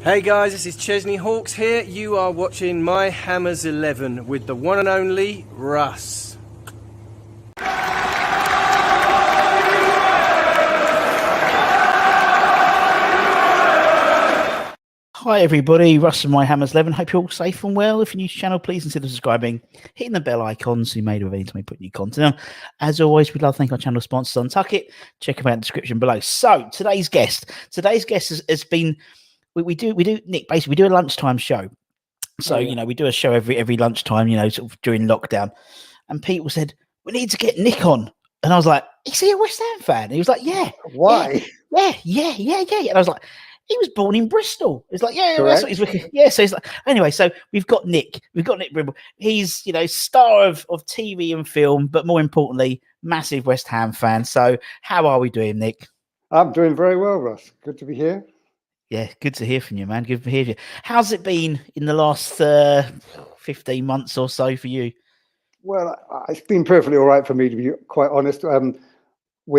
Hey guys, this is Chesney Hawks here. You are watching My Hammers 11 with the one and only Russ. Hi everybody, Russ from My Hammers 11. Hope you're all safe and well. If you're new to the channel, please consider subscribing, hitting the bell icon so you made aware anytime we put new content on. As always, we'd love to thank our channel sponsors on Tuck It. Check them out in the description below. So today's guest has been we do Nick, basically we do a lunchtime show. So you know, we do a show every lunchtime, you know, sort of during lockdown. And people said, we need to get Nick on. And I was like, is he a West Ham fan? And he was like, yeah. Why? Yeah. And I was like, he was born in Bristol. It's like, yeah, Correct. that's what he's looking. Yeah, so he's like, anyway, so we've got Nick Brimble. He's, you know, star of TV and film, but more importantly, massive West Ham fan. So how are we doing, Nick? I'm doing very well, Russ. Good to be here. Yeah, good to hear from you, man. Good to hear from you. How's it been in the last 15 months or so for you? Well, it's been perfectly all right for me, to be quite honest. I'm on a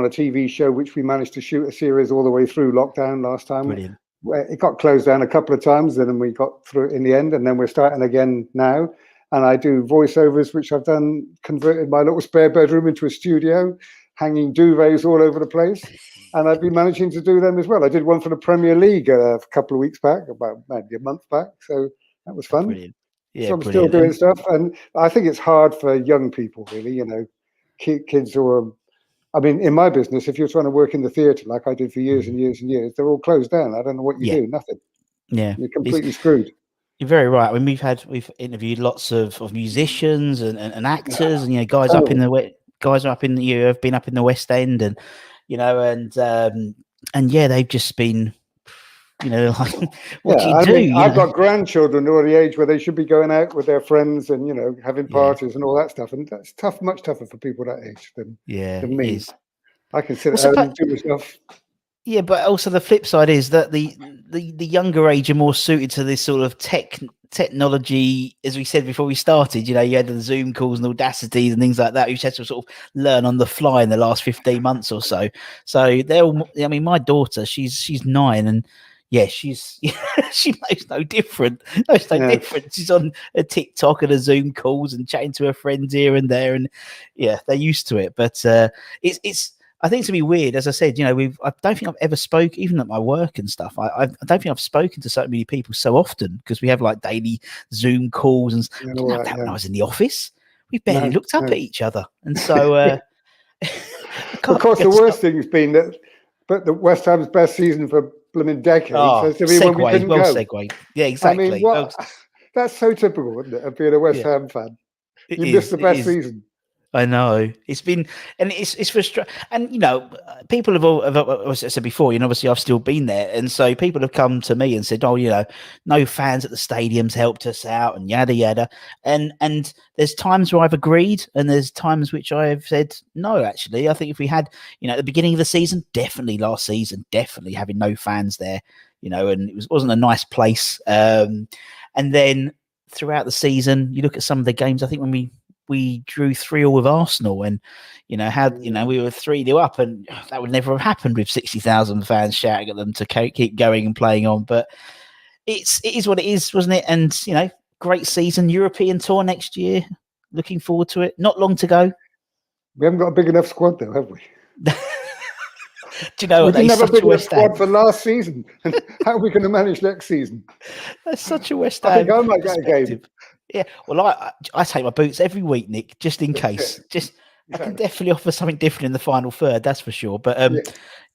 TV show which we managed to shoot a series all the way through lockdown last time. Brilliant. It got closed down a couple of times, and then we got through it in the end, and then we're starting again now. And I do voiceovers, which I've done, converted my little spare bedroom into a studio, hanging duvets all over the place. And I've been managing to do them as well. I did one for the Premier League a couple of weeks back, about maybe a month back. So that was fun. Brilliant. Yeah, so I'm still doing stuff. And I think it's hard for young people, really, you know, kids who are, I mean, in my business, if you're trying to work in the theatre like I did for years and years and years, they're all closed down. I don't know what you do, nothing. Yeah. You're completely screwed. You're very right. I mean, we've interviewed lots of musicians and actors, and you know, guys up in the you have been up in the West End, and you know, and yeah, they've just been, you know, like, what do you do? Mean, I've got grandchildren who are the age where they should be going out with their friends and, you know, having parties and all that stuff, and that's tough, much tougher for people that age than me. I can sit at home and do stuff. Yeah, but also the flip side is that the younger age are more suited to this sort of technology, as we said before we started. You know, you had the Zoom calls and Audacities and things like that. You had to sort of learn on the fly in the last 15 months or so. So they're all, I mean, my daughter, she's 9, and yeah, she knows no different. Different. She's on a TikTok and a Zoom calls and chatting to her friends here and there, and yeah, they're used to it. But it's. I think it's gonna be weird, as I said. You know, I don't think I've ever spoken, even at my work and stuff. I don't think I've spoken to so many people so often, because we have like daily Zoom calls, and I didn't have that when I was in the office. We barely looked up at each other, and so. Of course, the worst thing has been that, but the West Ham's best season for blooming decades has to be when we didn't go. Segue. Yeah, exactly. I mean, that's so typical, isn't it, of being a West Ham fan? You missed the best season. I know it's been, and it's frustrating. And you know, people have as I said before, you know, obviously I've still been there, and so people have come to me and said, "Oh, you know, no fans at the stadiums helped us out," and yada yada. And there's times where I've agreed, and there's times which I have said no. Actually, I think if we had, you know, at the beginning of the season, definitely last season, definitely having no fans there, you know, and it wasn't a nice place. And then throughout the season, you look at some of the games. I think when we drew 3-3 with Arsenal, and you know, we were 3-0 up, and that would never have happened with 60,000 fans shouting at them to keep going and playing on. But it is what it is, wasn't it? And you know, great season, European tour next year. Looking forward to it. Not long to go. We haven't got a big enough squad, though, have we? Do you know what? We didn't have a big enough squad for last season. How are we going to manage next season? That's such a West Ham. I think I might get a game. Yeah, well, I take my boots every week, Nick, just in case. I can definitely offer something different in the final third, that's for sure. But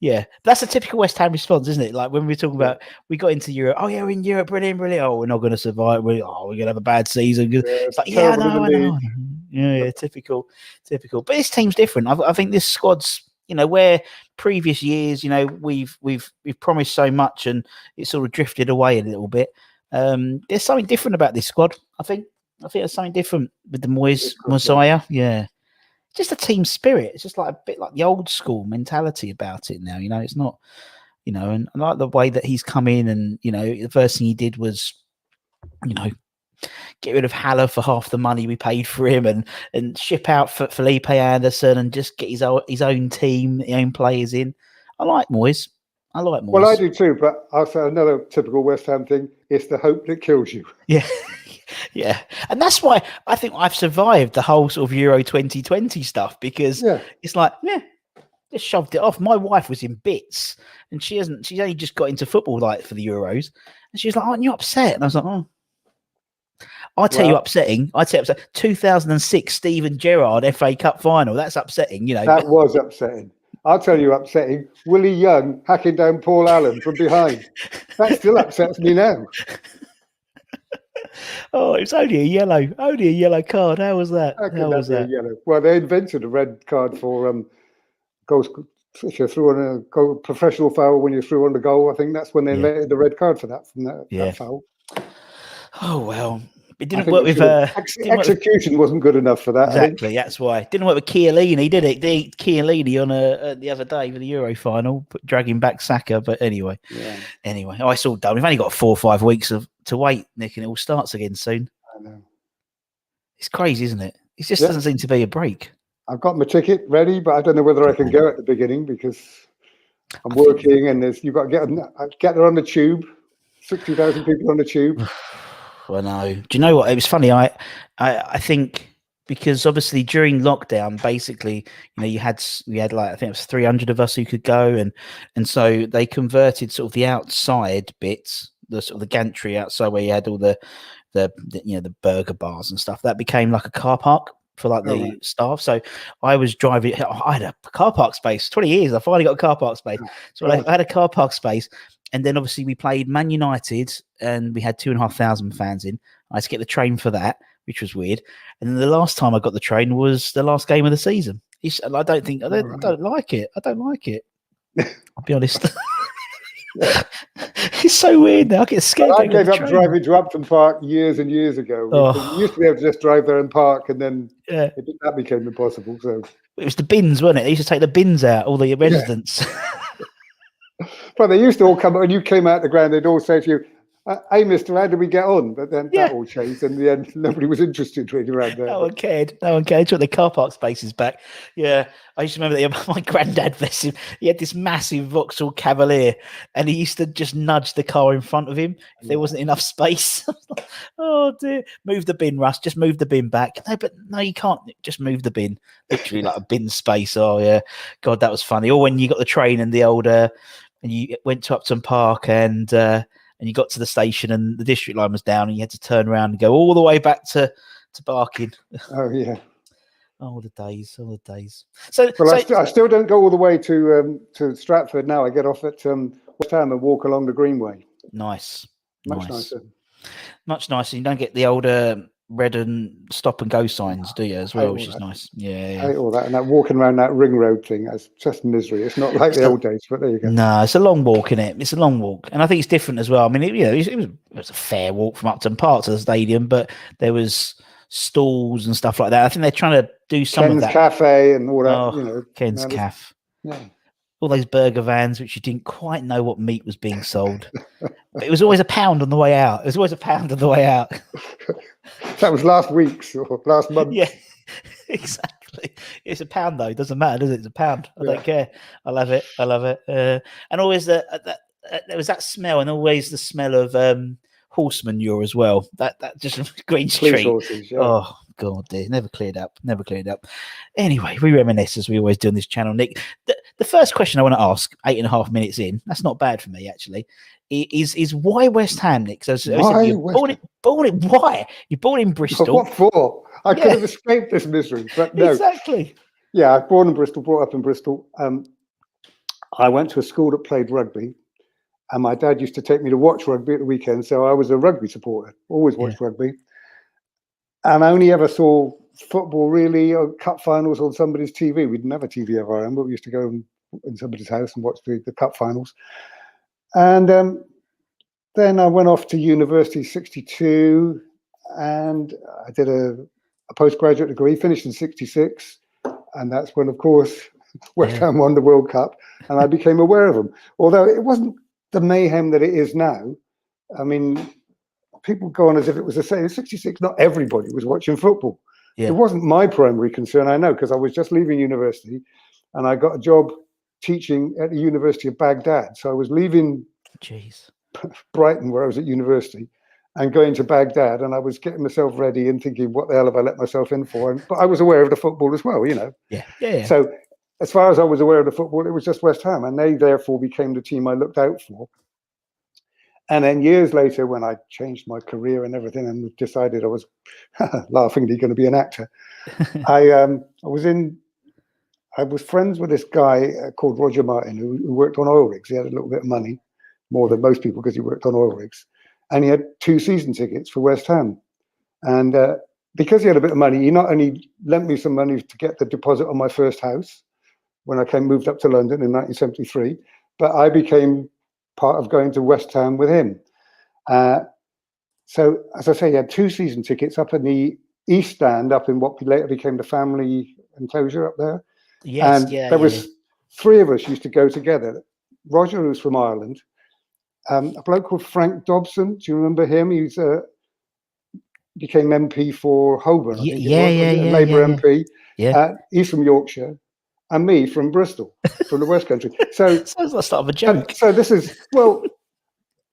yeah, that's a typical West Ham response, isn't it? Like when we were talking about, we got into Europe. Oh yeah, we're in Europe, brilliant. Oh, we're not going to survive. We're going to have a bad season. It's like, I know. Yeah, typical. But this team's different. I think this squad's, you know, where previous years, you know, we've promised so much and it sort of drifted away a little bit. There's something different about this squad. I think there's something different with the Messiah. Yeah, just a team spirit. It's just like a bit like the old school mentality about it now. You know, it's not, you know, and I like the way that he's come in, and you know, the first thing he did was, you know, get rid of Haller for half the money we paid for him, and ship out for Felipe Anderson, and just get his own team, his own players in. I like Moyes. I like Moyes. Well, I do too, but I'll say another typical West Ham thing: it's the hope that kills you. Yeah. Yeah. And that's why I think I've survived the whole sort of Euro 2020 stuff, because it's like, just shoved it off. My wife was in bits, and she's only just got into football like for the Euros, and she was like, "Aren't you upset?" And I was like, "Oh, I'll tell you upsetting. 2006 Steven Gerrard FA Cup final. That's upsetting, you know." That was upsetting. I'll tell you upsetting. Willie Young hacking down Paul Allen from behind. That still upsets me now. Oh, it was only a yellow card. How was that? How was that? Yellow? Well, they invented a red card for goals. If you threw on a goal, professional foul when you threw on the goal, I think that's when they invented the red card for that, from that foul. Oh well, it didn't work with execution wasn't good enough for that. Exactly, that's why it didn't work with Chiellini, did it? Chiellini on the other day for the Euro final, dragging back Saka. But anyway, it's all done. We've only got 4 or 5 weeks to wait, Nick, and it all starts again soon. I know. It's crazy, isn't it? It just doesn't seem to be a break. I've got my ticket ready, but I don't know whether I can go at the beginning because I'm working, and you've got to get there on the tube. 60,000 people on the tube. I know. Do you know what? It was funny. I think because obviously during lockdown, basically, you know, we had like, I think it was 300 of us who could go, and so they converted sort of the outside bits, the sort of the gantry outside where you had all the burger bars and stuff. That became like a car park for like the staff. So I was driving. I had a car park space. 20 years. I finally got a car park space. So I had a car park space. And then obviously we played Man United, and we had 2,500 fans in. I had to get the train for that, which was weird. And then the last time I got the train was the last game of the season. I don't like it. I don't like it. I'll be honest. It's so weird now. I get scared. I gave up driving to Upton Park years and years ago. We used to be able to just drive there and park, and then that became impossible. So it was the bins, wasn't it? They used to take the bins out, all the residents. But they used to all come, when you came out the ground, they'd all say to you, "Hey, mister, how did we get on?" But then that all changed. In the end, nobody was interested really around there. No one cared. Took the car park spaces back. Yeah. I used to remember that my granddad, bless him, he had this massive Vauxhall Cavalier, and he used to just nudge the car in front of him if there wasn't enough space. Oh dear. Move the bin, Russ. Just move the bin back. No, you can't. Just move the bin. Literally like a bin space. Oh yeah. God, that was funny. Or when you got the train and the old and you went to Upton Park, and you got to the station and the district line was down, and you had to turn around and go all the way back to Barking. Oh yeah. Oh, the days. I still don't go all the way to Stratford now. I get off at West Ham and walk along the Greenway. Nice. Much nicer. Much nicer. You don't get the old red and stop and go signs, do you, as well, which is nice. Yeah. I hate all that. And that walking around that ring road thing, that's just misery. It's not like the old days, but there you go. No, it's a long walk, isn't it? It's a long walk. And I think it's different as well. I mean, it was a fair walk from Upton Park to the stadium, but there was stalls and stuff like that. I think they're trying to do some of that. Ken's Cafe and all that, Ken's Cafe. Yeah. All those burger vans, which you didn't quite know what meat was being sold. But it was always £1 on the way out. That was last week's or last month. Yeah, exactly. It's £1 though. It doesn't matter, does it? It's £1. I don't care. I love it. And always there was that smell, and always the smell of horse manure as well. That just Green Street. Horses, yeah. Oh God, dear. Never cleared up. Anyway, we reminisce as we always do on this channel, Nick. The first question I want to ask, 8.5 minutes in, that's not bad for me actually, is why West Ham, Nick? So you're born in Bristol. What for? I could have escaped this misery, but no. Exactly. Yeah, I was born in Bristol, brought up in Bristol. I went to a school that played rugby, and my dad used to take me to watch rugby at the weekend, so I was a rugby supporter, always watched rugby. And I only ever saw football really, or cup finals on somebody's TV. We didn't have a TV at our home, but we used to go in somebody's house and watch the cup finals. And then I went off to university 62, and I did a postgraduate degree, finished in 66. And that's when, of course, West Ham won the World Cup, and I became aware of them. Although it wasn't the mayhem that it is now. I mean, people go on as if it was the same. In 66, not everybody was watching football. Yeah. It wasn't my primary concern, I know, because I was just leaving university, and I got a job teaching at the University of Baghdad. So I was leaving Brighton, where I was at university, and going to Baghdad, and I was getting myself ready and thinking, what the hell have I let myself in for? But I was aware of the football as well, you know. Yeah. So as far as I was aware of the football, it was just West Ham, and they therefore became the team I looked out for. And then years later, when I changed my career and everything and decided I was laughingly going to be an actor, I was friends with this guy called Roger Martin, who worked on oil rigs. He had a little bit of money, more than most people, because he worked on oil rigs. And he had 2 season tickets for West Ham. And because he had a bit of money, he not only lent me some money to get the deposit on my first house when I moved up to London in 1973, but I became part of going to West Ham with him. So, as I say, he had 2 season tickets up in the East Stand, up in what later became the family enclosure up there. Yes, and there was 3 of us used to go together. Roger, who's from Ireland, a bloke called Frank Dobson. Do you remember him? He's became MP for Holborn, I think it was. Labour MP. Yeah. He's from Yorkshire, and me from Bristol, from the West Country. So sounds like start of a joke. So this is, well,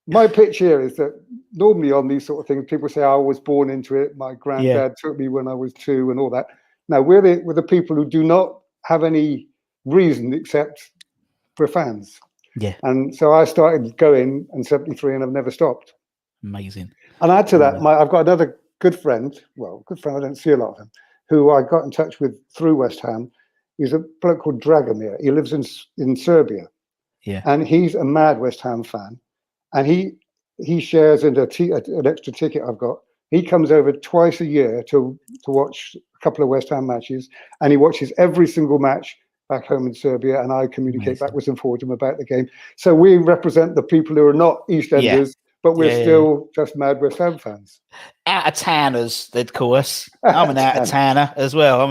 my pitch here is that normally on these sort of things, people say I was born into it. My granddad took me when I was 2 and all that. Now we're the people who do not have any reason except we're fans. Yeah. And so I started going in 73 and I've never stopped. Amazing. And add to that, I've got another good friend, I don't see a lot of him, who I got in touch with through West Ham. He's a bloke called Dragomir. He lives in Serbia. Yeah. And he's a mad West Ham fan. And he shares in an extra ticket I've got. He comes over twice a year to watch a couple of West Ham matches, and he watches every single match back home in Serbia, and I communicate backwards and forwards to him about the game. So we represent the people who are not East Enders, but we're still just mad West Ham fans. Out of towners, they'd call us. I'm an out of towner as well.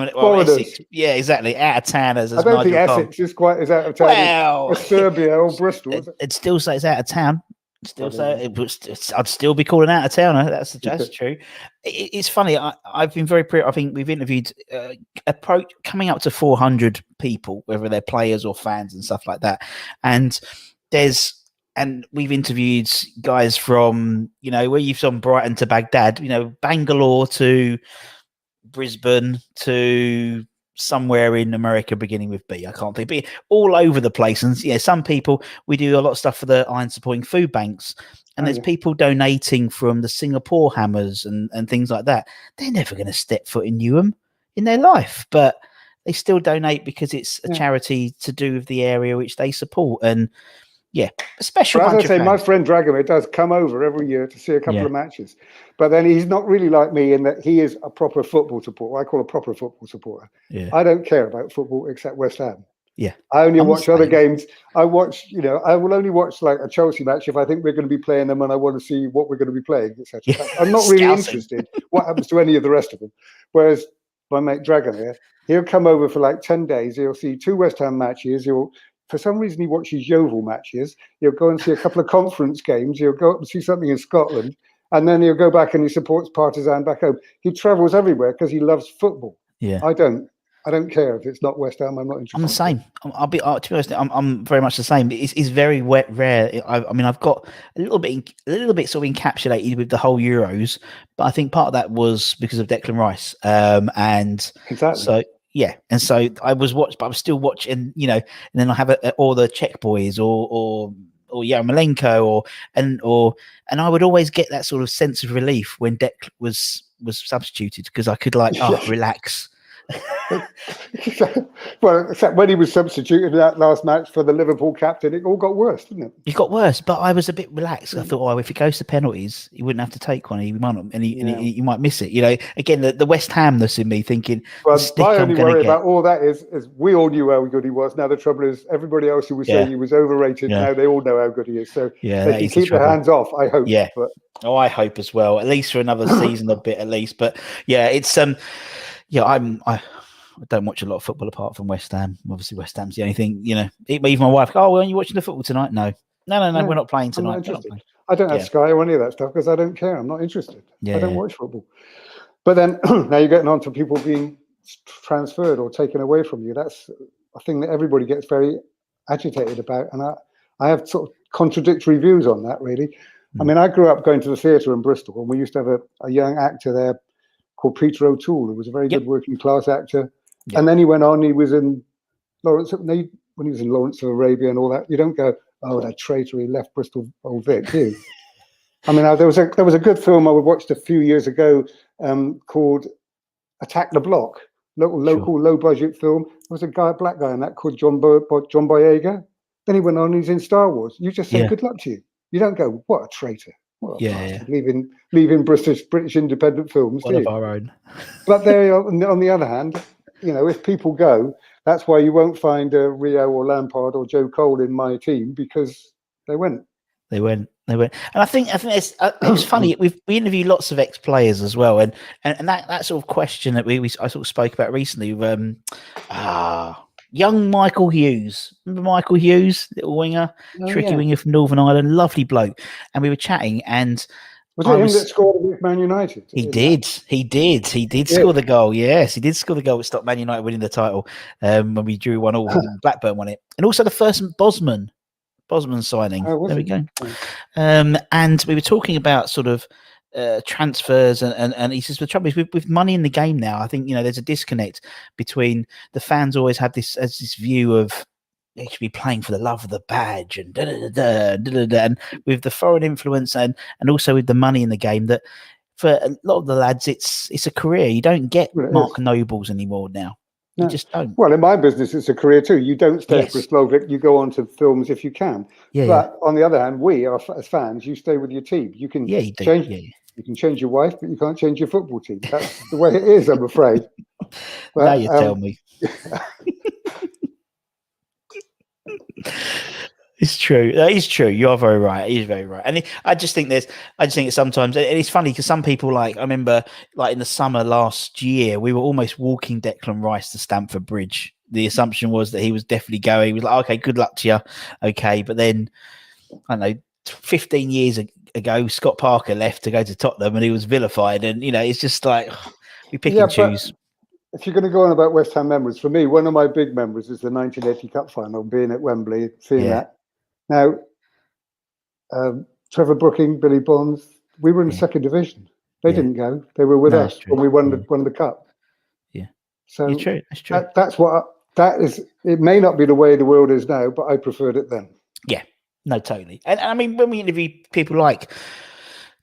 Essex. Yeah, exactly. Out of towners. I don't think Essex is quite as out of town as Serbia or Bristol. It'd still say it's out of town. Still say I'd still be calling out of towner. That's true. It's funny. I've been very I think we've interviewed coming up to 400 people, whether they're players or fans and stuff like that. And we've interviewed guys from, where you've from Brighton to Baghdad, Bangalore to Brisbane to somewhere in America beginning with B. I can't think, but all over the place. And some people, we do a lot of stuff for the Iron Supporting Food Banks, and there's people donating from the Singapore Hammers and things like that. They're never going to step foot in Newham in their life, but they still donate because it's a charity to do with the area which they support. And a special bunch of fans. My friend Dragomir does come over every year to see a couple of matches, but then he's not really like me in that he is a proper football supporter. I call a proper football supporter. I don't care about football except West Ham. I only watch other games. I watch, I will only watch like a Chelsea match if I think we're going to be playing them and I want to see what we're going to be playing, etc. I'm not really interested what happens to any of the rest of them. Whereas my mate Dragomir, he'll come over for like 10 days. He'll see 2 West Ham matches. For some reason, he watches Yeovil matches. He'll go and see a couple of conference games. He'll go up and see something in Scotland. And then he'll go back and he supports Partizan back home. He travels everywhere because he loves football. I don't care if it's not West Ham. I'm not interested. I'm the same. To be honest, I'm very much the same. It's very rare. I've got a little bit sort of encapsulated with the whole Euros, but I think part of that was because of Declan Rice. And so and so I was still watching, and then I have all the Czech boys or Yarmolenko and I would always get that sort of sense of relief when Dec was substituted, because I could relax. Well, except when he was substituted in that last match for the Liverpool captain, it all got worse, didn't it? It got worse, but I was a bit relaxed. I thought, if it goes to penalties, he wouldn't have to take one. He might not, and he might miss it. Again, the West Hamness in me thinking. Well, my only worry about all that is we all knew how good he was. Now the trouble is, everybody else who was saying he was overrated, now they all know how good he is. So they can keep their hands off, I hope. Yeah. But I hope as well, at least for another season, a bit at least. But it's I don't watch a lot of football apart from West Ham. Obviously, West Ham's the only thing, Even my wife, aren't you watching the football tonight? No, we're not playing tonight. I don't have Sky or any of that stuff because I don't care. I'm not interested. I don't watch football. But then now you're getting on to people being transferred or taken away from you. That's a thing that everybody gets very agitated about, and I have sort of contradictory views on that, really. I mean, I grew up going to the theatre in Bristol, and we used to have a young actor there called Peter O'Toole, who was a very good working class actor. And then he went on, he was in Lawrence, when he was in Lawrence of Arabia and all that. You don't go, oh, that traitor, he left Bristol Old Vic, do you? I mean, there was a good film I watched a few years ago called Attack the Block, local low budget film. There was a black guy in that called John Boyega. Then he went on, he's in Star Wars. You just say good luck to you. You don't go, what a traitor. What a bastard, leaving British independent films. One of our own. But on the other hand, you know, if people go, that's why you won't find Rio or Lampard or Joe Cole in my team, because they went. They went, and I think it's it was funny. We interviewed lots of ex-players as well, and that sort of question that I sort of spoke about recently. Young Michael Hughes, remember Michael Hughes, little winger, tricky winger from Northern Ireland, lovely bloke, and we were chatting, and was it him that scored against Man United? He did score the goal. Yes, he did score the goal that stopped Man United winning the title when we drew 1-1. Blackburn won it, and also the first Bosman signing. There we go. And we were talking about sort of transfers, and he says the trouble is with money in the game now. I think, you know, there's a disconnect between the fans always have this view of they should be playing for the love of the badge and and with the foreign influence and also with the money in the game, that for a lot of the lads it's a career. You don't get Mark Nobles anymore now. You just don't. Well, in my business, it's a career too. You don't stay at Bristol, you go on to films if you can. But on the other hand, we are as fans. You stay with your team. You can change. You can change your wife, but you can't change your football team. That's the way it is, I'm afraid. But, now you tell me. It's true. That is true. You are very right. He is very right. And I just think it's sometimes, and it's funny because some people, like, I remember, like in the summer last year, we were almost walking Declan Rice to Stamford Bridge. The assumption was that he was definitely going. He was like, okay, good luck to you. Okay. But then, I don't know, 15 years ago, Scott Parker left to go to Tottenham and he was vilified. And, you know, it's just like, we pick and choose. If you're going to go on about West Ham memories, for me, one of my big memories is the 1980 Cup final, being at Wembley, seeing that. Now, Trevor Brooking, Billy Bonds, we were in the second division. They didn't go. They were with us when we won the cup. Yeah. So it's true. That's true. That is. It may not be the way the world is now, but I preferred it then. Yeah. No, totally. And I mean, when we interview people like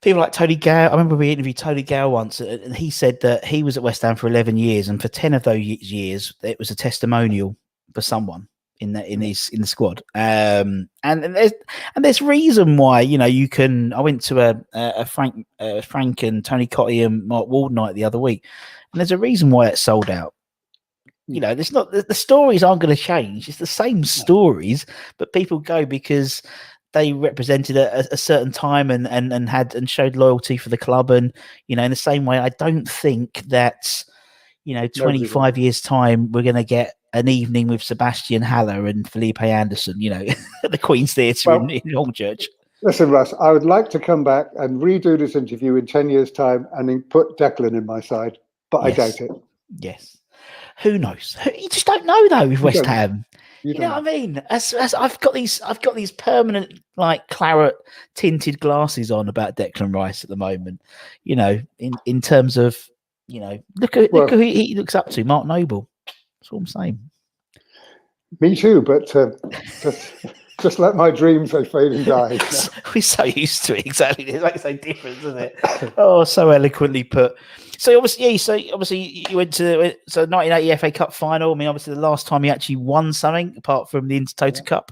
Tony Gale, I remember we interviewed Tony Gale once, and he said that he was at West Ham for 11 years, and for 10 of those years, it was a testimonial for someone in the squad. And there's reason why, you know, you can. I went to a Frank and Tony COYI and Mark Ward night the other week, and there's a reason why it's sold out. You know, there's not the stories aren't going to change. It's the same stories, but people go because they represented a certain time and showed loyalty for the club. And, you know, in the same way, I don't think that, you know, 25 years time, we're going to get an evening with Sebastian Haller and Felipe Anderson, you know, at the Queen's Theatre in Hornchurch. Listen, Russ, I would like to come back and redo this interview in 10 years' time and then put Declan in my side, but I doubt it. Yes. Who knows? You just don't know, though, with West Ham. You know what I mean? As I've got these permanent, like, claret tinted glasses on about Declan Rice at the moment. You know, in terms of, you know, look who he looks up to, Mark Noble. That's what I'm saying. Me too, but just let my dreams fade and die. We're so used to it. Exactly, it's like so different, isn't it? Oh, so eloquently put. So obviously, you went to 1980 FA Cup final. I mean, obviously, the last time you actually won something apart from the Intertoto Cup,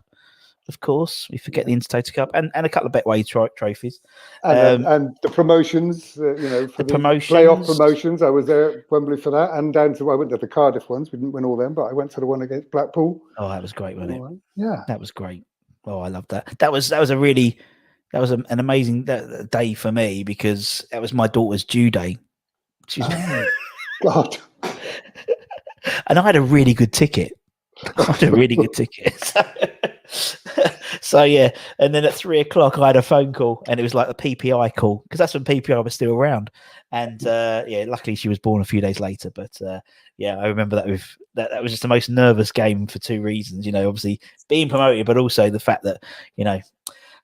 of course. We forget the Intertoto Cup and a couple of Betway trophies. And the promotions, you know, for the playoff promotions. I was there at Wembley for that, and I went to the Cardiff ones. We didn't win all them, but I went to the one against Blackpool. Oh, that was great, wasn't it? Yeah, that was great. Oh, I loved that. That was an amazing day for me because that was my daughter's due day. God. And I had a really good ticket. So yeah, and then at 3:00 I had a phone call, and it was like a PPI call because that's when PPI was still around. And luckily she was born a few days later. But I remember that with that was just the most nervous game for two reasons. Obviously being promoted, but also the fact that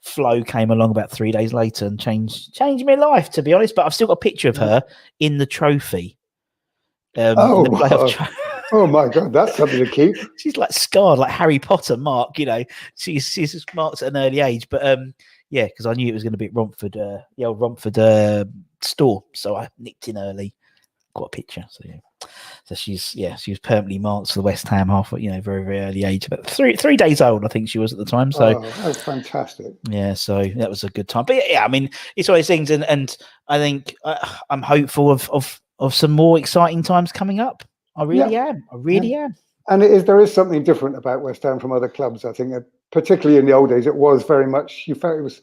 Flo came along about 3 days later and changed my life, to be honest. But I've still got a picture of her in the trophy. In the playoff oh my God, that's something to keep. She's like scarred, like Harry Potter mark. She's marked at an early age, but because I knew it was going to be at Romford, the old Romford store, so I nicked in early, got a picture. So so she was permanently marked to the West Ham half at very very early age, about 3 days old I think she was at the time. So that's fantastic. Yeah, so that was a good time. But yeah, I mean, it's one of those things, and I think I'm hopeful of some more exciting times coming up. I really am. I really am. And there is something different about West Ham from other clubs. I think, particularly in the old days, it was very much, you felt it was.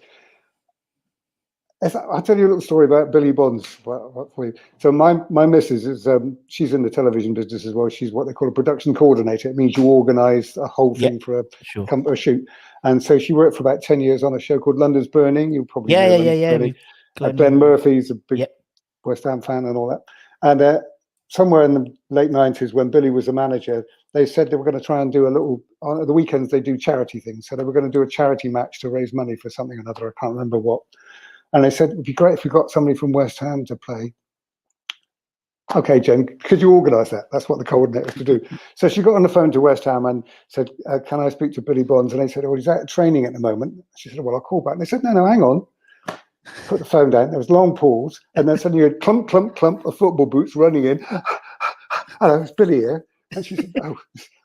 I'll tell you a little story about Billy Bonds. So my missus is she's in the television business as well. She's what they call a production coordinator. It means you organise a whole thing for a shoot. And so she worked for about 10 years on a show called London's Burning. You probably know Glenn Murphy's a big West Ham fan and all that. And somewhere in the late 90s, when Billy was a manager, they said they were going to try and do a little, on the weekends they do charity things. So they were going to do a charity match to raise money for something or another. I can't remember what. And they said, it'd be great if we got somebody from West Ham to play. Okay, Jen, could you organise that? That's what the coordinator to do. So she got on the phone to West Ham and said, can I speak to Billy Bonds? And they said, he's out training at the moment. She said, well, I'll call back. And they said, no, hang on. Put the phone down. There was long pause. And then suddenly you had clump, clump, clump of football boots running in. Hello, it's Billy here. And she said,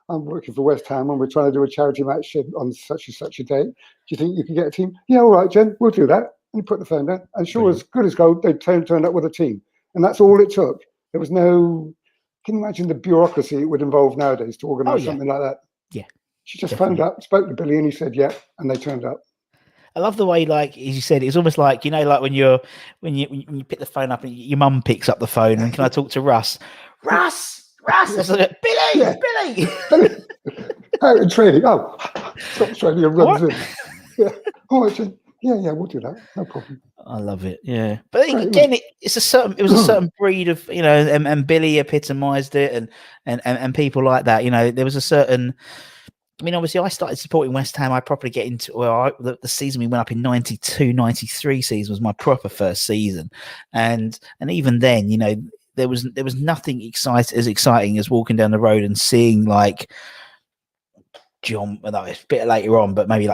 I'm working for West Ham and we're trying to do a charity match on such and such a date. Do you think you can get a team? Yeah, all right, Jen, we'll do that. And he put the phone down. And sure, as good as gold, they turned up with a team. And that's all it took. There was no, can you imagine the bureaucracy it would involve nowadays to organise something like that? Yeah. She just phoned up, spoke to Billy, and he said, yeah, and they turned up. I love the way, like, as you said, it's almost like, like when you pick the phone up and your mum picks up the phone and can I talk to Russ? Russ! It's like, Billy! Out in training. Stops training and runs in. Yeah. Oh, I said, yeah, we'll do that. No problem. I love it. Yeah, but again, it was a certain breed of and Billy epitomised it, and people like that. There was a certain. I mean, obviously, I started supporting West Ham. I properly get into the season we went up in 92, 93 season was my proper first season, and even then, there was nothing as exciting as walking down the road and seeing like. John, no, it's a bit later on, but maybe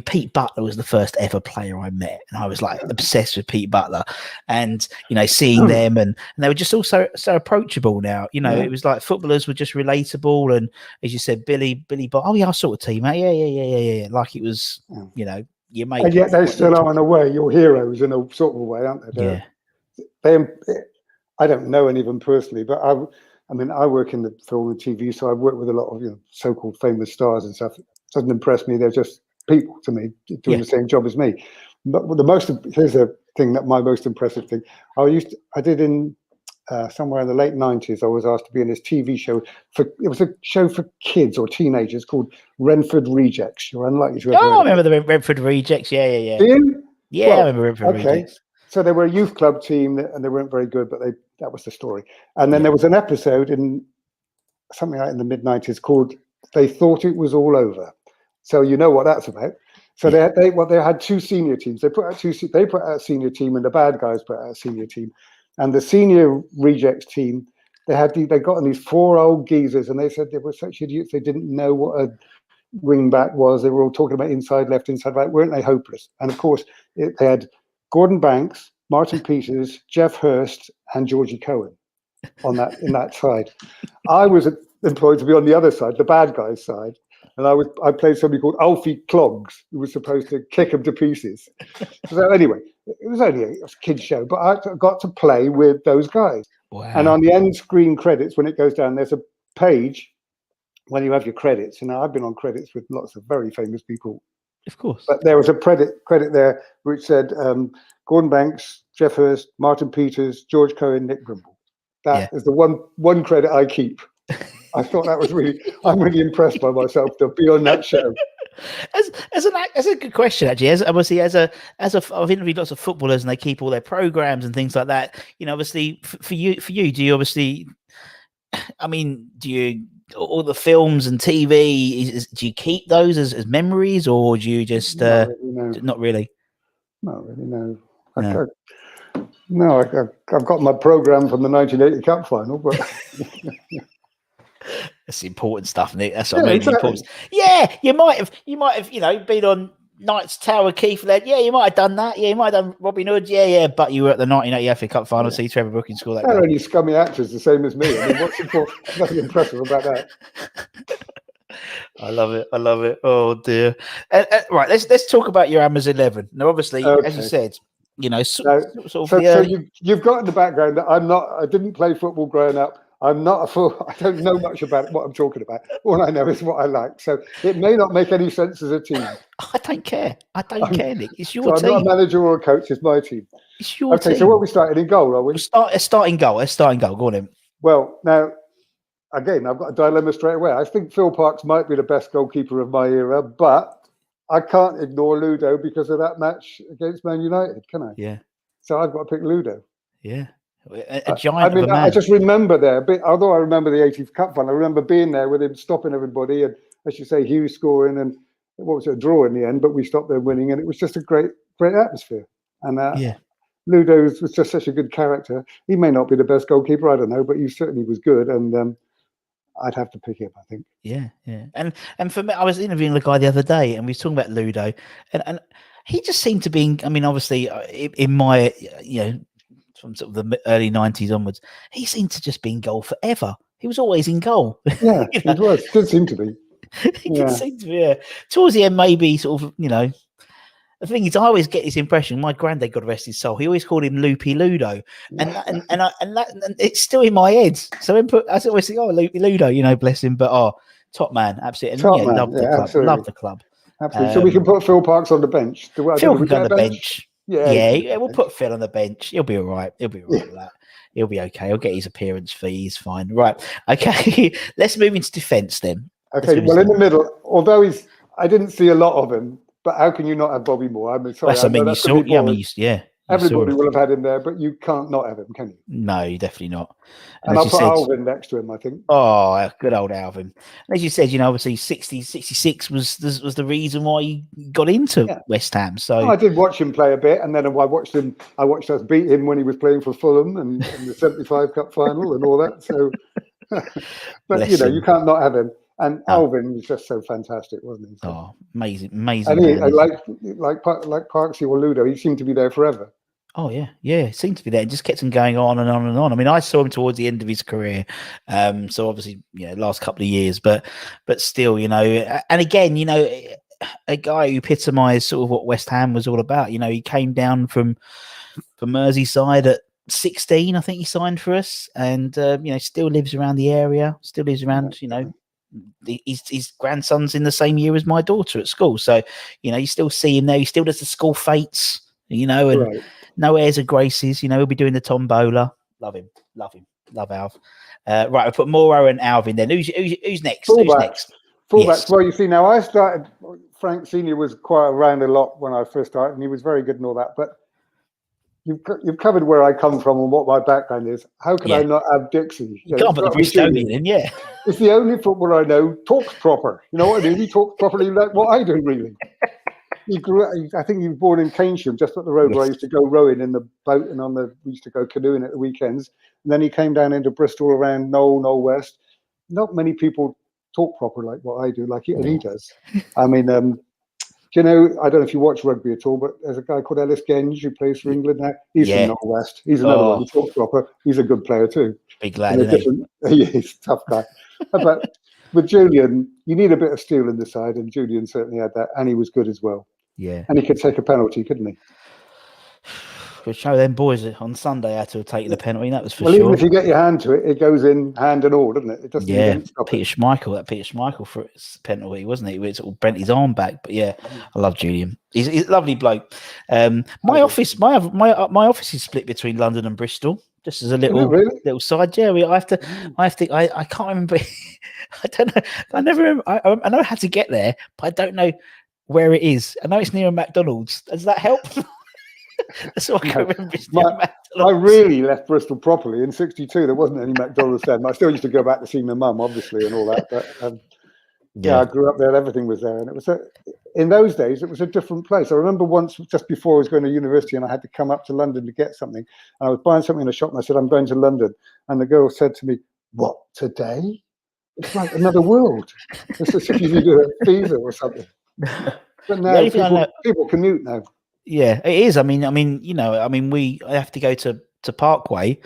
Pete Butler was the first ever player I met, and I was like obsessed with Pete Butler, and seeing them, and they were just all so approachable now. It was like footballers were just relatable, and as you said, Billy, our sort of team, yeah, like it was, your mate. And yet they still are in a way your heroes in a sort of a way, aren't they? I don't know any of them personally, but I work in the film and TV, so I've worked with a lot of so-called famous stars and stuff. It doesn't impress me. They're just people to me doing the same job as me. But here's a thing that my most impressive thing. I did in somewhere in the late 90s. I was asked to be in this TV show it was a show for kids or teenagers called Renford Rejects. You're unlikely to. I remember the Renford Rejects. Yeah. Do you? Yeah, well, I remember Renford Rejects. So they were a youth club team, and they weren't very good, but that was the story. And then there was an episode in something like in the mid-90s called "They Thought It Was All Over." So you know what that's about. So they had two senior teams. They put out a senior team, and the bad guys put out a senior team. And the senior rejects team, they got on these 4 old geezers, and they said they were such idiots. They didn't know what a wing back was. They were all talking about inside left, inside right. Weren't they hopeless? And of course, they had Gordon Banks, Martin Peters, Jeff Hurst, and Georgie Cohen in that side. I was employed to be on the other side, the bad guys' side, and I played somebody called Alfie Clogs, who was supposed to kick them to pieces. So anyway, it was only a kid's show, but I got to play with those guys. Wow. And on the end screen credits, when it goes down, there's a page when you have your credits. And I've been on credits with lots of very famous people. Of course. But there was a credit there which said Gordon Banks, Jeff Hurst, Martin Peters, George Cohen, Nick Brimble. That is the one credit I keep. I thought that was I'm really impressed by myself to be on that show. As a good question, actually. I've interviewed lots of footballers and they keep all their programs and things like that. Obviously for you, do you obviously? I mean, do you all the films and TV, do you keep those as memories, or do you just Not really, no. not really? Not really, no. No. I've got my program from the 1980 Cup final, but that's the important stuff, Nick. That's what I mean. exactly. Important. Yeah, you might have, been on Knights Tower, Keith Led. Yeah, you might have done that. Yeah, you might have done Robin Hood. Yeah, but you were at the 1980 FA Cup final. See Trevor Brooking score that. They're only scummy actors, the same as me. I mean, what's nothing impressive about that? I love it. Oh dear. Right, let's talk about your Hammers 11. Now, obviously, as you said, you've got in the background that I didn't play football growing up. I'm not a fool. I don't know much about what I'm talking about. All I know is what I like. So it may not make any sense as a team. I don't care. Nick. It's your team. I'm not a manager or a coach. It's my team. It's your team. Okay, so what are we starting in goal, are we? Starting goal. Let's start in goal. Go on in. Well, now, again, I've got a dilemma straight away. I think Phil Parkes might be the best goalkeeper of my era, but I can't ignore Ludo because of that match against Man United, can I? Yeah. So I've got to pick Ludo. Yeah. A giant of a man. I just remember there, although I remember the 80th Cup final, I remember being there with him stopping everybody, and as you say, Hughes scoring, and what was it, a draw in the end, but we stopped them winning, and it was just a great atmosphere. And Ludo was just such a good character. He may not be the best goalkeeper, I don't know, but he certainly was good, and I'd have to pick him, I think. Yeah. And for me, I was interviewing the guy the other day, and we was talking about Ludo, and he just seemed to be. I mean, obviously, in my from sort of the early 90s onwards, he seemed to just be in goal forever. He was always in goal. Yeah, he was. Did seem to be. He did seem to be. Yeah. Towards the end, maybe sort of. The thing is, I always get this impression. My granddad, God rest his soul, he always called him Loopy Ludo, and it's still in my head. So I always think, Loopy Ludo, bless him. But top man, absolutely, and love the club. Absolutely. Love the club. Absolutely. So we can put Phil Parkes on the bench. Phil can go on the bench. Yeah, we'll put Phil on the bench. He'll be all right. With that. He'll be okay. He'll get his appearance fee. He's fine. Right. Okay. Let's move into defence then. Okay. Well, in the middle, although I didn't see a lot of him, but how can you not have Bobby Moore? I mean, sorry. You saw. Yeah. Everybody will have had him there, but you can't not have him, can you? No, you definitely not. And I'll put Alvin next to him, I think. Oh, good old Alvin. And as you said, obviously 66 was the reason why he got into West Ham. So I did watch him play a bit, and then I watched us beat him when he was playing for Fulham and in the 75 Cup final and all that. So, but you can't not have him. And Alvin was just so fantastic, wasn't he? Oh, amazing. And he, like Parksy or Ludo, he seemed to be there forever. Oh yeah, it seemed to be there. It just kept him going on and on and on. I mean, I saw him towards the end of his career, so obviously, last couple of years, but still, and again, a guy who epitomised sort of what West Ham was all about. He came down from Merseyside at 16, I think he signed for us, and still lives around the area, still lives around, his grandson's in the same year as my daughter at school, so you still see him there. He still does the school fetes, and right. No airs or graces. He'll be doing the tombola. Love him. Love Alv. Right, I put Moro and Alvin then. Who's next? Fullbacks. Yes. Well, you see, now I started. Frank Senior was quite around a lot when I first started, and he was very good and all that. But you've covered where I come from and what my background is. How can I not have Dixie? You can't put the Bristolian in, yeah. It's the only footballer I know talks proper. You know what I mean? He talks properly like what I do, really. I think he was born in Keynsham, just up the road where I used to go rowing in the boat, and we used to go canoeing at the weekends. And then he came down into Bristol around Knoll West. Not many people talk proper like what I do, and he does. I mean, I don't know if you watch rugby at all, but there's a guy called Ellis Genge who plays for England now. He's from Knoll West. He's another one who talks proper. He's a good player too. Big lad, isn't he? He's a tough guy. But with Julian, you need a bit of steel in the side, and Julian certainly had that, and he was good as well. Yeah. And he could take a penalty, couldn't he? We'll show them boys on Sunday how to have taken the penalty, that was for sure. sure. Even if you get your hand to it, it goes in hand and all, doesn't it? It doesn't Peter Schmeichel for his penalty, wasn't it? It sort of bent his arm back. But yeah, I love Julian. He's a lovely bloke. My office is split between London and Bristol. Just as a little side, yeah. I can't remember. I don't know. I never remember. I know how to get there, but I don't know where it is. I know it's near a McDonald's. Does that help? That's what I can remember. I really left Bristol properly in '62. There wasn't any McDonald's then. I still used to go back to see my mum, obviously, and all that. But yeah, I grew up there. Everything was there, and it was in those days. It was a different place. I remember once, just before I was going to university, and I had to come up to London to get something. And I was buying something in a shop, and I said, "I'm going to London." And the girl said to me, "What, today? It's like another world. It's as if you needed a visa or something." But now people commute now. Yeah, it is. I mean, you know, I have to go to Parkway,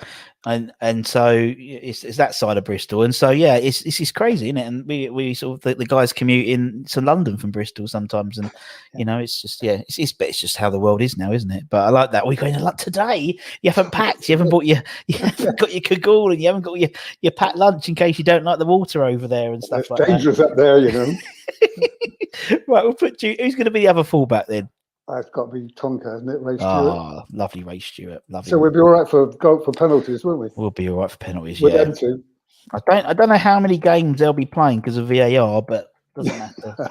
and so it's that side of Bristol, and so yeah, it's crazy, isn't it? And we sort of the guys commute in to London from Bristol sometimes, and you know, it's just it's just how the world is now, isn't it? But I like that we're going to like today. You haven't packed, you haven't got your cagoule, and you haven't got your packed lunch in case you don't like the water over there and stuff like that. It's dangerous up there, you know. Right, we'll put you. Who's going to be the other fullback then? It's got to be Tonka, hasn't it? Ray Stewart. Oh, lovely Ray Stewart. Lovely. So we'll be all right for penalties, won't we? We'll be all right for penalties. With yeah. them two. I don't know how many games they'll be playing because of VAR, but it doesn't matter.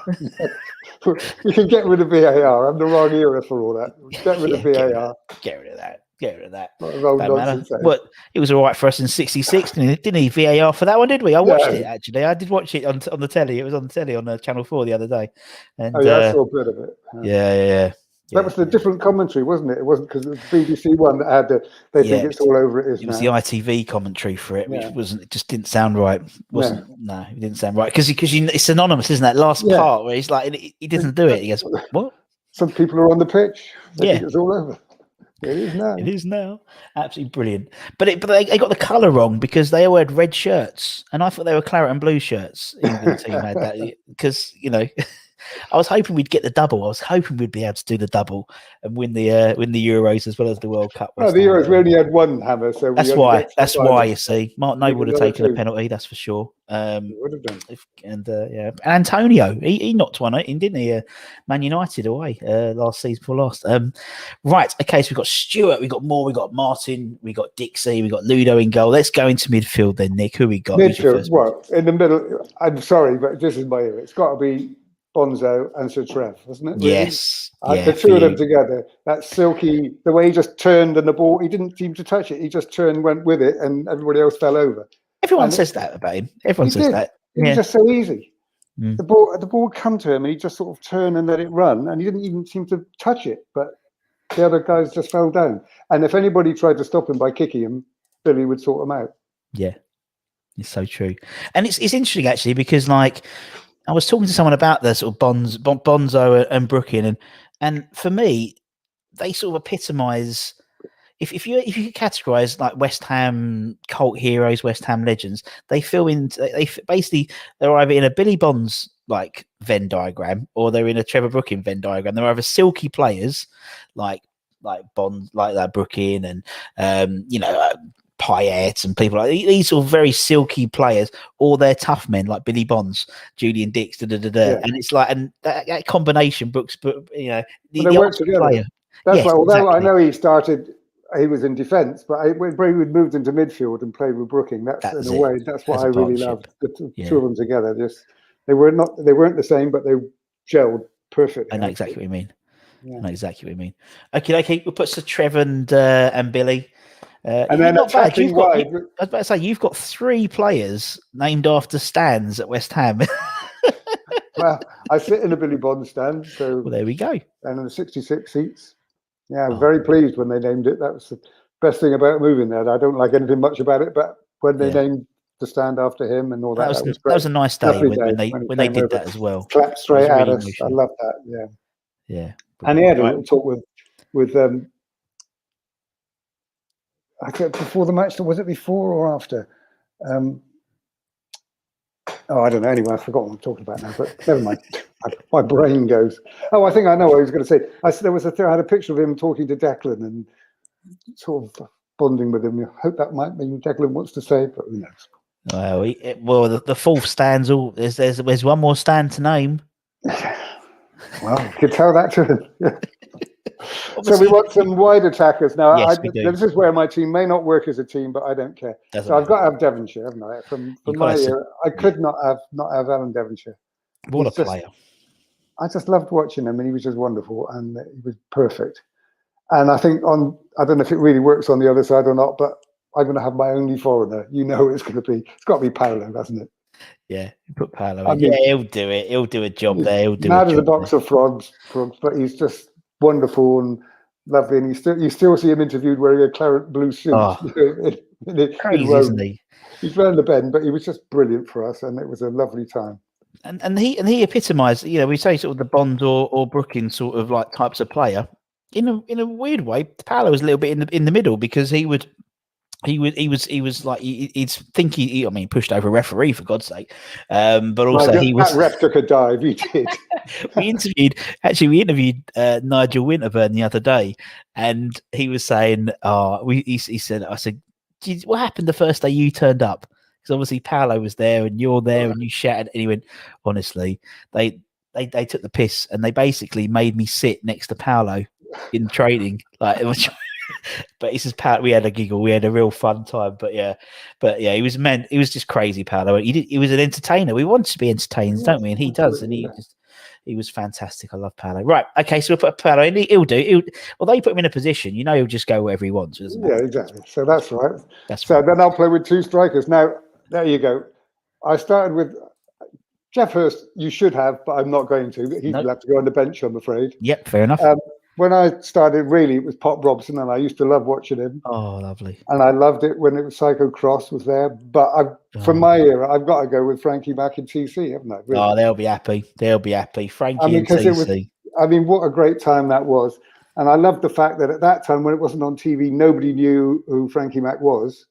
You can get rid of VAR. I'm the wrong era for all that. Get rid of VAR. Get rid of that. Get rid of that. What it was all right for us in '66, didn't he? VAR for that one, did we? I watched it actually. I did watch it on the telly. It was on the telly on Channel 4 the other day. And, I saw a bit of it. Yeah. That was the different commentary, wasn't it? It wasn't because it was the BBC one that had they think it's all over. It was the ITV commentary for it, which wasn't. It just didn't sound right. No, it didn't sound right because it's anonymous, isn't that last part where he's like he doesn't do it. He goes, "What?" Some people are on the pitch. They think it's all over. It is now. It is now. Absolutely brilliant. But they got the colour wrong because they all had red shirts, and I thought they were claret and blue shirts. England team had that because I was hoping we'd get the double. I was hoping we'd be able to do the double and win the Euros as well as the World Cup. No, the Euros we only had one hammer, so that's why you see Mark Noble would have taken a penalty. That's for sure. Would have done. And Antonio, he knocked one in, didn't he? Man United away last season before last. Right, okay. So we've got Stewart, we got Moore, we got Martin, we got Dixie, we got Ludo in goal. Let's go into midfield then, Nick. Who we got? Midfield. Well, in the middle. I'm sorry, but this is my era. It's got to be Bonzo and Sir Trev, wasn't it? Really? Yes. The two of them together, that silky, the way he just turned and the ball, he didn't seem to touch it. He just turned, went with it, and everybody else fell over. Everyone says that about him. Everyone says that. It was just so easy. The ball would come to him, and he just sort of turn and let it run, and he didn't even seem to touch it. But the other guys just fell down. And if anybody tried to stop him by kicking him, Billy would sort him out. Yeah, it's so true. And it's interesting actually because I was talking to someone about the sort of Bonzo and Brooking, and for me, they sort of epitomise. If you categorise like West Ham cult heroes, West Ham legends, they feel basically they're either in a Billy Bonds like Venn diagram or they're in a Trevor Brooking Venn diagram. They're either silky players like Bond, like that Brooking, and Payet and people like these sort of very silky players, or they're tough men like Billy Bonds, Julian Dix, and it's like, and that combination books, but the work together. Player. That's why, although I know he was in defence, but when we moved into midfield and played with Brooking, that's what I really loved. The two of them together, they weren't the same, but they gelled perfectly. I know exactly what you mean. Okay, we'll put Sir Trevor and Billy. And then attacking wide. I was about to say, you've got 3 players named after stands at West Ham. Well, I sit in a Billy Bond stand, so there we go. And in the 66 seats. Yeah, I'm very pleased when they named it. That was the best thing about moving there. I don't like anything much about it, but when they named the stand after him and all that, was great. That was a nice day when they did that as well. Clapped straight at us. I love that. Yeah. And he had a little talk with I think before the match. Was it before or after? I don't know. Anyway, I forgot what I'm talking about now. But never mind. My brain goes. Oh, I think I know what I was going to say. I had a picture of him talking to Declan and sort of bonding with him. I hope that might mean Declan wants to say, but who knows? Well, the fourth stand's all. There's one more stand to name. Well, you could tell that to him. Yeah. So we want some wide attackers now. Yes, we do. This is where my team may not work as a team, but I don't care. I've got to have Devonshire, haven't I? From my era, I could not have Alan Devonshire. What a player! I just loved watching him, and he was just wonderful, and he was perfect. And I think I don't know if it really works on the other side or not, but I'm going to have my only foreigner. You know, it's got to be Paolo, doesn't it? Yeah, put Paolo in. Yeah, he'll do it. He'll do a job there. He'll do mad as a box of frogs, but he's just wonderful and lovely. And you still see him interviewed wearing a claret blue suit. Oh, crazy, isn't he? He's round the bend, but he was just brilliant for us, and it was a lovely time. And he epitomised. You know, we say sort of the Bond or Brookings sort of like types of player. In a weird way, Paolo was a little bit in the middle, because he was like he'd think I mean, pushed over a referee, for God's sake, but also that ref took a dive. He did. we interviewed Nigel Winterburn the other day, and he was saying, he said, I said, what happened the first day you turned up? Because obviously Paolo was there and you're there and you shouted, and he went, honestly, they took the piss, and they basically made me sit next to Paolo in training, like. But he says, we had a giggle, we had a real fun time. But yeah, he was just crazy, Paolo. He was an entertainer. We want to be entertained, don't we? And he does, and he was fantastic. I love Paolo. Right, okay, so we'll put Paolo in. Although you put him in a position, you know, he'll just go wherever he wants. Yeah, exactly. So that's right. Then I'll play with two strikers. Now, there you go. I started with Jeff Hurst. You should have, but I'm not going to. He'll have to go on the bench, I'm afraid. Yep, fair enough. When I started, really, it was Pop Robson, and I used to love watching him. Oh, lovely. And I loved it when it was Psycho Cross was there. But from my era, I've got to go with Frankie back in TC, haven't I? Really? Oh, they'll be happy. Frankie and TC. What a great time that was. And I loved the fact that at that time, when it wasn't on TV, nobody knew who Frankie Mac was.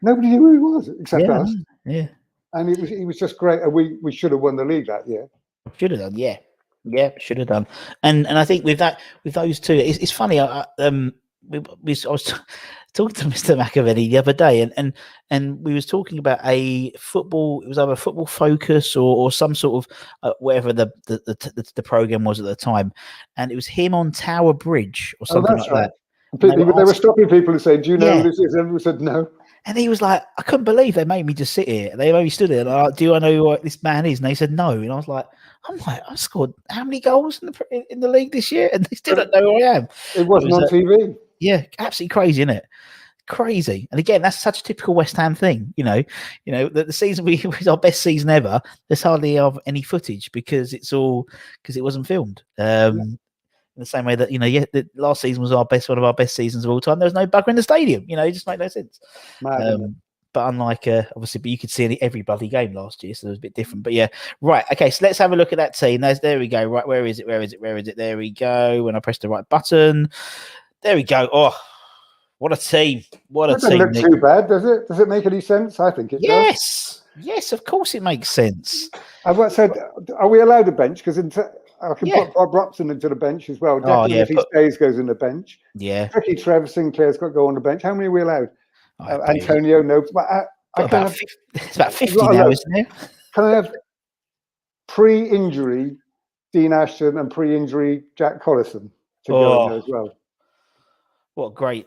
Nobody knew who he was, except us. Yeah. And he was just great. And we should have won the league that year. Should have done, yeah. Yeah, should have done. And I think with those two, it's funny. I was talking to Mr. McAvenny the other day, and we was talking about a football. It was either Football Focus or some sort of whatever the program was at the time, and it was him on Tower Bridge or something like that. They were stopping people and saying, "Do you know who this is?" And everyone said, "No." And he was like, I couldn't believe they made me just sit here. They made me stood there. Like, do I know who this man is? And they said no. And I was like, I scored how many goals in the league this year? And they still don't know who I am. It wasn't on TV. Yeah, absolutely crazy, isn't it? Crazy. And again, that's such a typical West Ham thing. You know, the season was our best season ever. There's hardly any footage because it wasn't filmed. In the same way that the last season was one of our best seasons of all time. There was no bugger in the stadium. It just made no sense. But unlike obviously, but you could see every bloody game last year, so it was a bit different. But yeah, right. Okay, so let's have a look at that team. There we go. Right, where is it? There we go. When I press the right button, there we go. Oh, what a team! What a team! Doesn't look too bad, does it? Does it make any sense? I think it does. Yes, of course it makes sense. So, are we allowed a bench? Because I can put Bob Robson into the bench as well. Definitely if he stays, goes in the bench. Yeah. Tricky Trev Sinclair's got to go on the bench. How many are we allowed? Antonio, no. It's about 50 now, isn't it? Can I have pre-injury Dean Ashton and pre-injury Jack Collison to go in there as well? What great,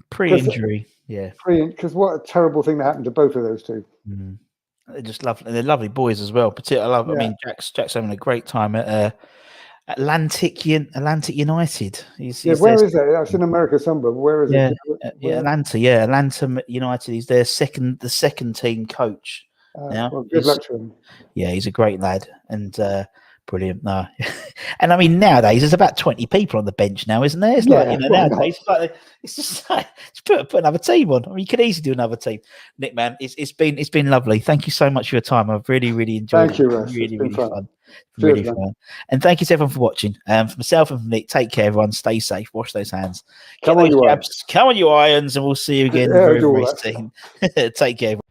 pre-injury, Because what a terrible thing that happened to both of those two. Mm. They're just lovely. They're lovely boys as well. I mean, Jack's having a great time at Atlantic United. Where is that? That's in America somewhere. Where is it? Atlanta. Yeah, Atlanta United. He's the second team coach now. Well, good luck to him. Yeah, he's a great lad and brilliant. No, and I mean nowadays there's about 20 people on the bench now, isn't there? It's nowadays it's just like put another team on. I mean, you could easily do another team. Nick, man, it's been lovely. Thank you so much for your time. I've really enjoyed it. Thank you, Russ. Really fun. Really fun. And thank you to everyone for watching. For myself and from Nick, take care, everyone. Stay safe. Wash those hands. Come on, you irons, and we'll see you again very soon. Take care, everyone.